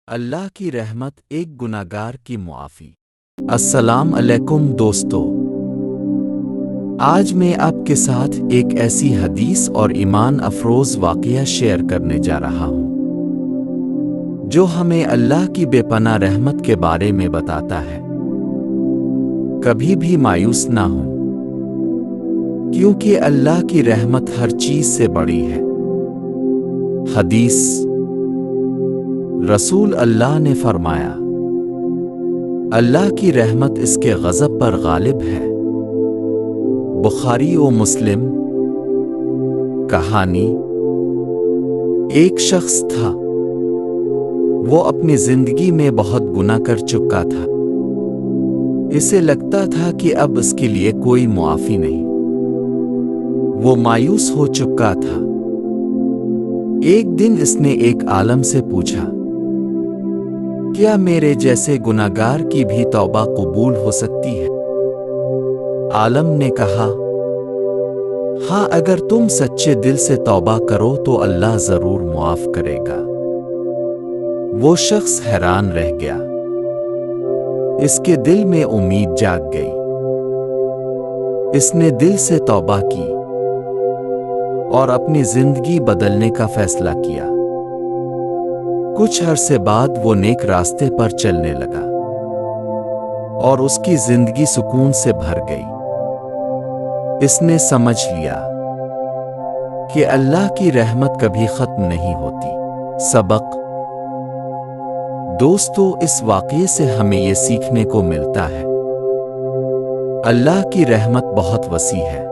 اللہ کی رحمت ایک گناہگار کی معافی۔ السلام علیکم دوستو، آج میں آپ کے ساتھ ایک ایسی حدیث اور ایمان افروز واقعہ شیئر کرنے جا رہا ہوں جو ہمیں اللہ کی بے پناہ رحمت کے بارے میں بتاتا ہے۔ کبھی بھی مایوس نہ ہوں، کیونکہ اللہ کی رحمت ہر چیز سے بڑی ہے۔ حدیث: رسول اللہ نے فرمایا، اللہ کی رحمت اس کے غضب پر غالب ہے۔ بخاری و مسلم۔ کہانی: ایک شخص تھا، وہ اپنی زندگی میں بہت گناہ کر چکا تھا۔ اسے لگتا تھا کہ اب اس کے لیے کوئی معافی نہیں۔ وہ مایوس ہو چکا تھا۔ ایک دن اس نے ایک عالم سے پوچھا، کیا میرے جیسے گناہگار کی بھی توبہ قبول ہو سکتی ہے؟ عالم نے کہا، ہاں، اگر تم سچے دل سے توبہ کرو تو اللہ ضرور معاف کرے گا۔ وہ شخص حیران رہ گیا۔ اس کے دل میں امید جاگ گئی۔ اس نے دل سے توبہ کی اور اپنی زندگی بدلنے کا فیصلہ کیا۔ کچھ عرصے بعد وہ نیک راستے پر چلنے لگا اور اس کی زندگی سکون سے بھر گئی۔ اس نے سمجھ لیا کہ اللہ کی رحمت کبھی ختم نہیں ہوتی۔ سبق: دوستو، اس واقعے سے ہمیں یہ سیکھنے کو ملتا ہے، اللہ کی رحمت بہت وسیع ہے۔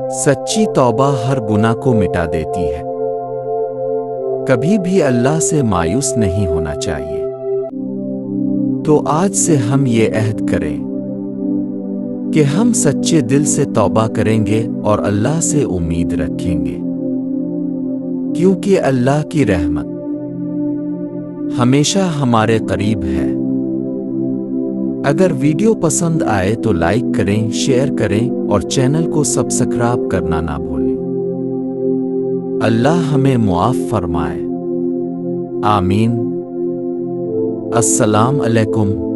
سچی توبہ ہر گناہ کو مٹا دیتی ہے۔ کبھی بھی اللہ سے مایوس نہیں ہونا چاہیے۔ تو آج سے ہم یہ عہد کریں کہ ہم سچے دل سے توبہ کریں گے اور اللہ سے امید رکھیں گے، کیونکہ اللہ کی رحمت ہمیشہ ہمارے قریب ہے۔ اگر ویڈیو پسند آئے تو لائک کریں، شیئر کریں اور چینل کو سبسکرائب کرنا نہ بھولیں۔ اللہ ہمیں معاف فرمائے۔ آمین۔ السلام علیکم۔